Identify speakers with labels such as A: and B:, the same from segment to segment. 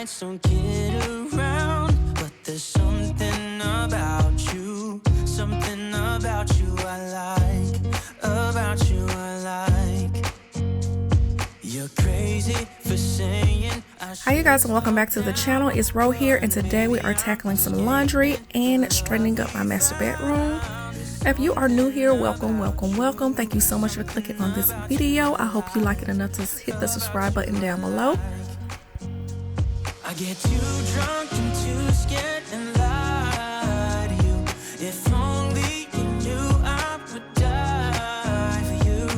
A: nights don't get around, but there's something about you I like, about you I like. You're crazy for saying.
B: Hi you guys, and welcome back to the channel. It's Ro here, and today we are tackling some laundry and straightening up my master bedroom. If you are new here, welcome. Thank you so much for clicking on this video. I hope you like it enough to hit the subscribe button down below.
A: I get too drunk and too scared and lie to you. If only you knew I would die for you.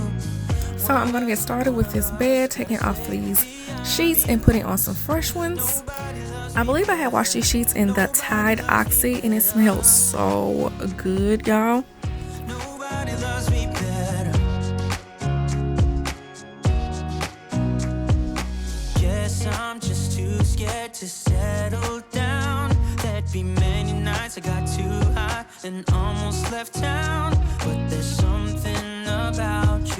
B: So I'm gonna get started with this bed, taking off these sheets and putting on some fresh ones. I believe I had washed these sheets in the Tide Oxy and it smells so good, y'all.
A: Nobody loves me better. Guess I'm just too scared to settle down. There'd be many nights I got too high and almost left town. But there's something about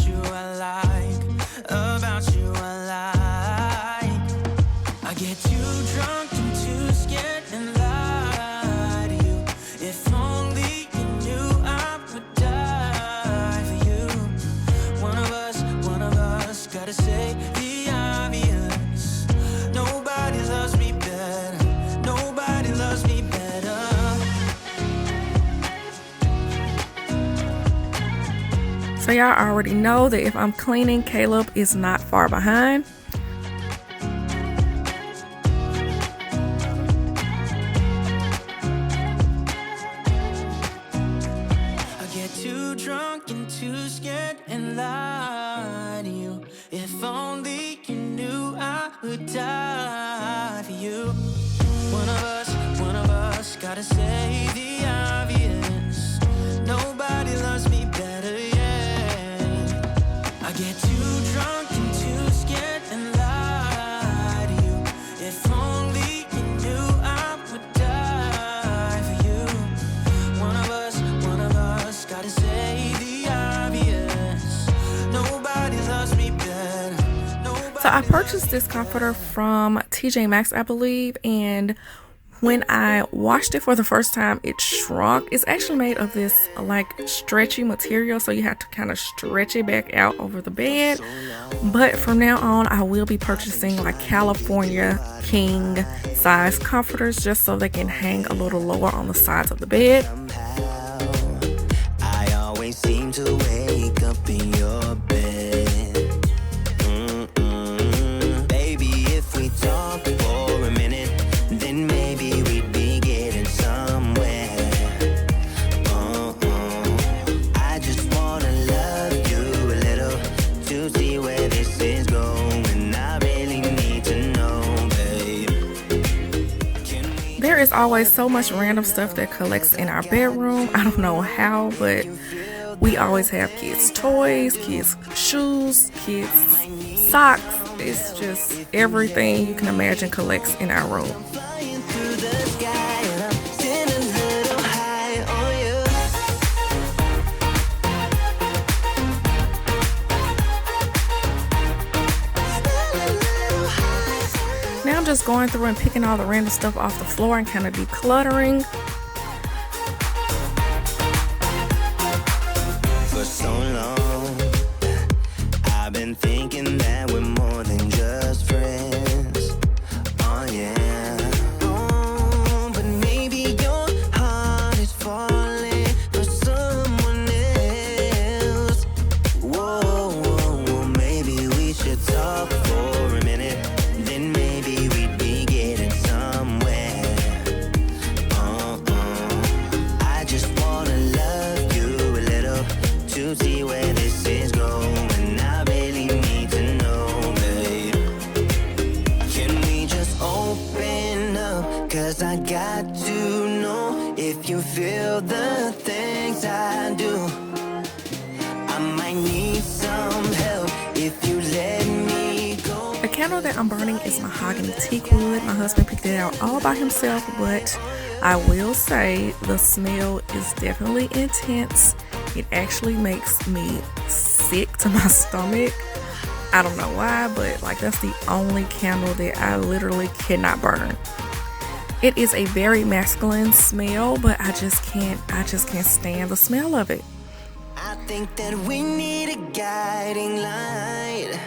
A: you I like, about you I like. I get too drunk and too scared and lie to you. If only you knew I would die for you. One of us gotta say the obvious. Nobody loves me better. Nobody loves me better.
B: So y'all already know that if I'm cleaning, Caleb is not far behind.
A: Drunk and too scared and lie to you. If only you knew I would die for you. One of us gotta say the obvious. Nobody loves me better, yeah. I get too drunk and too scared and lie to you. If only you knew I would die for you. One of us gotta say the obvious. Nobody loves me better.
B: So I purchased this comforter from TJ Maxx, I believe, and when I washed it for the first time, it shrunk. It's actually made of this like stretchy material, so you have to kind of stretch it back out over the bed. But from now on, I will be purchasing like California king size comforters just so they can hang a little lower on the sides of the bed.
A: I always seem to wake up in your bed. Baby, if we talk for a minute, then maybe we'd be getting somewhere. I just wanna love you a little to see where this is going. I really need to know, babe.
B: There is always so much random stuff that collects in our bedroom. I don't know how, but we always have kids' toys, kids' shoes, kids' socks. It's just everything you can imagine collects in our room.
A: Flying through the sky and I'm sitting a little high on you.
B: Now I'm just going through and picking all the random stuff off the floor and kind of decluttering.
A: For so long, I've been thinking that we're more than just friends. Oh yeah. Oh, but maybe your heart is falling for someone else. Whoa, maybe we should talk for a minute. Then maybe we'd be getting somewhere. I just wanna love you a little to see where this is going. I really need to know, babe. Can we just open up? 'Cause I got to know if you feel the things I do. I might need some help if you let me go.
B: The candle that I'm burning is mahogany teak wood. My husband picked it out all by himself, but I will say the smell is definitely intense. It actually makes me sick to my stomach. I don't know why, but like that's the only candle that I literally cannot burn. It is a very masculine smell, but I just can't stand the smell of it.
A: I think that we need a guiding light.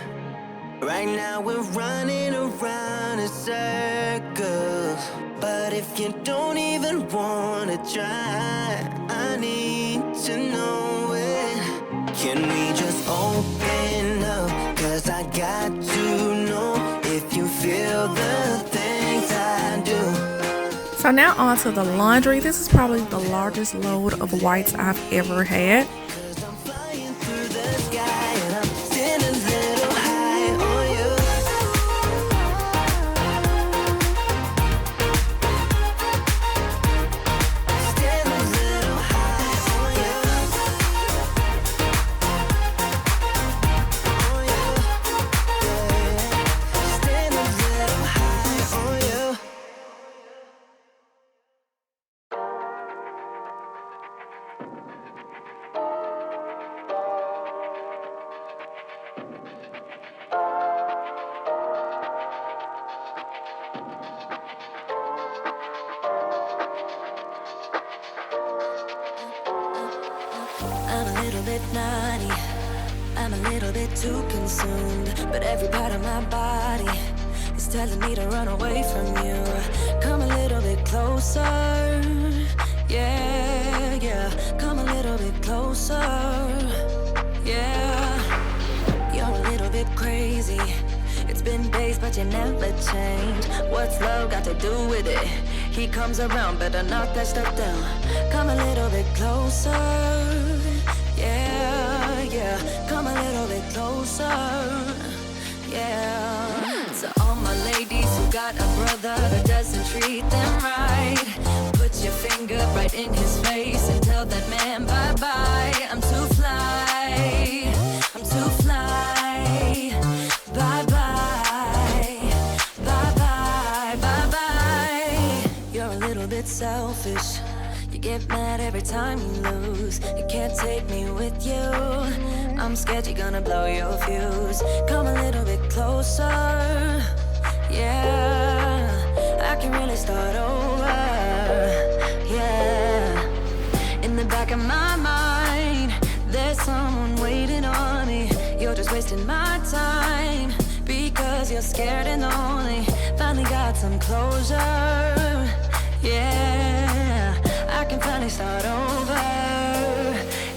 A: Right now we're running around in circles, but if you don't even wanna try, I need to know it. Can we just open up? 'Cause I got to know if you feel the things I do.
B: So now on to the laundry. This is probably the largest load of whites I've ever had.
A: I'm a little bit naughty, I'm a little bit too consumed, but every part of my body is telling me to run away from you. Come a little bit closer, yeah, yeah. Come a little bit closer, yeah. You're a little bit crazy. It's been days, but you never change. What's love got to do with it? He comes around, better knock that stuff down. Come a little bit closer, yeah, yeah. Come a little bit closer, yeah. To all my ladies who got a brother that doesn't treat them right, put your finger right in his face and tell that man bye-bye. I'm too fly, I'm too fly. Bye-bye, bye-bye, bye-bye. You're a little bit selfish. You get mad every time you lose. You can't take me with you. I'm scared you're gonna blow your fuse. Come a little bit closer, yeah. I can really start over, yeah. In the back of my mind, there's someone waiting on me. You're just wasting my time because you're scared and lonely. Finally got some closure, yeah. I can finally start over,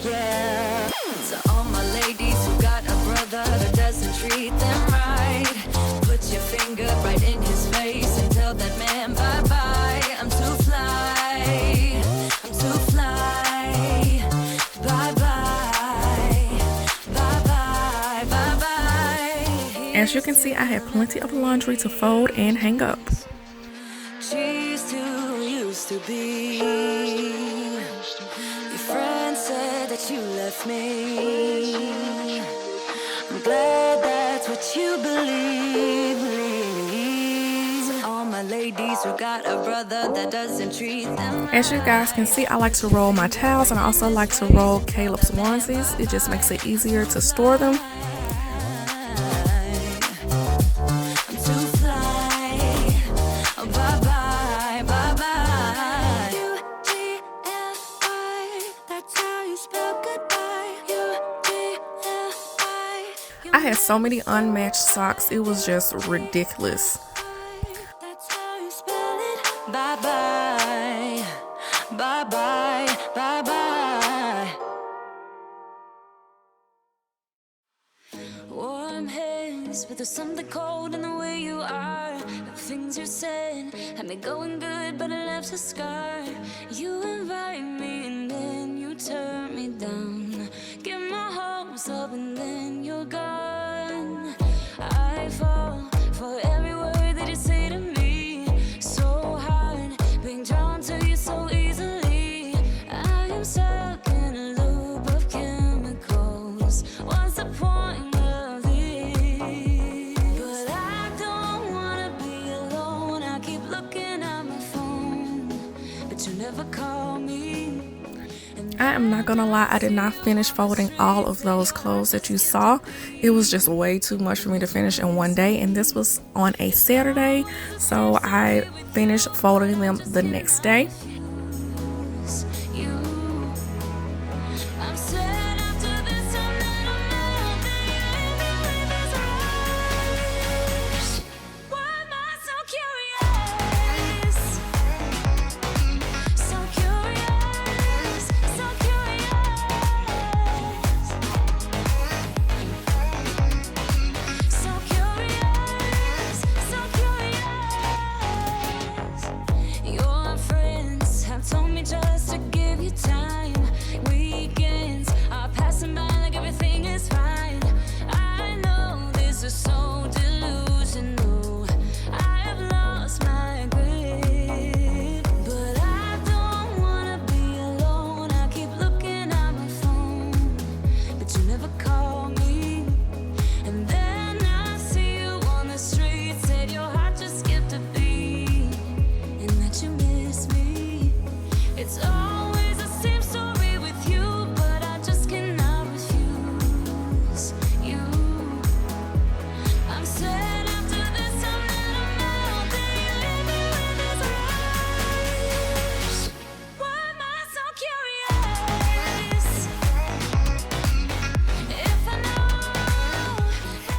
A: yeah. To all my ladies who got a brother that doesn't treat them right, put your finger right in his face and tell that man bye-bye. I'm too fly, I'm too fly. Bye-bye, bye-bye, bye-bye.
B: As you can see, I have plenty of laundry to fold and hang up.
A: She's too used to be. Your friend said that you left me. I'm glad that's what you believe. All my ladies who got a brother that doesn't treat them.
B: As you guys can see, I like to roll my towels and I also like to roll COLLABS onesies. It just makes it easier to store them. I had so many unmatched socks, it was just ridiculous.
A: That's how you spell it. Bye bye, bye bye, bye bye. Warm hands, but there's something cold in the way you are. The things you said had me going good, but it left a scar. You invite me and then you turn me down. Give my hopes up and then you're gone. I fall for every word that you say to me. So hard, being drawn to you so easily. I am stuck in a loop of chemicals. What's the point of this? But I don't wanna be alone. I keep looking at my phone, but you never call me.
B: I am not gonna lie, I did not finish folding all of those clothes that you saw. It was just way too much for me to finish in one day, and this was on a Saturday, so I finished folding them the next day.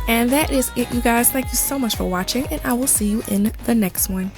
B: And that is it, you guys. Thank you so much for watching, and I will see you in the next one.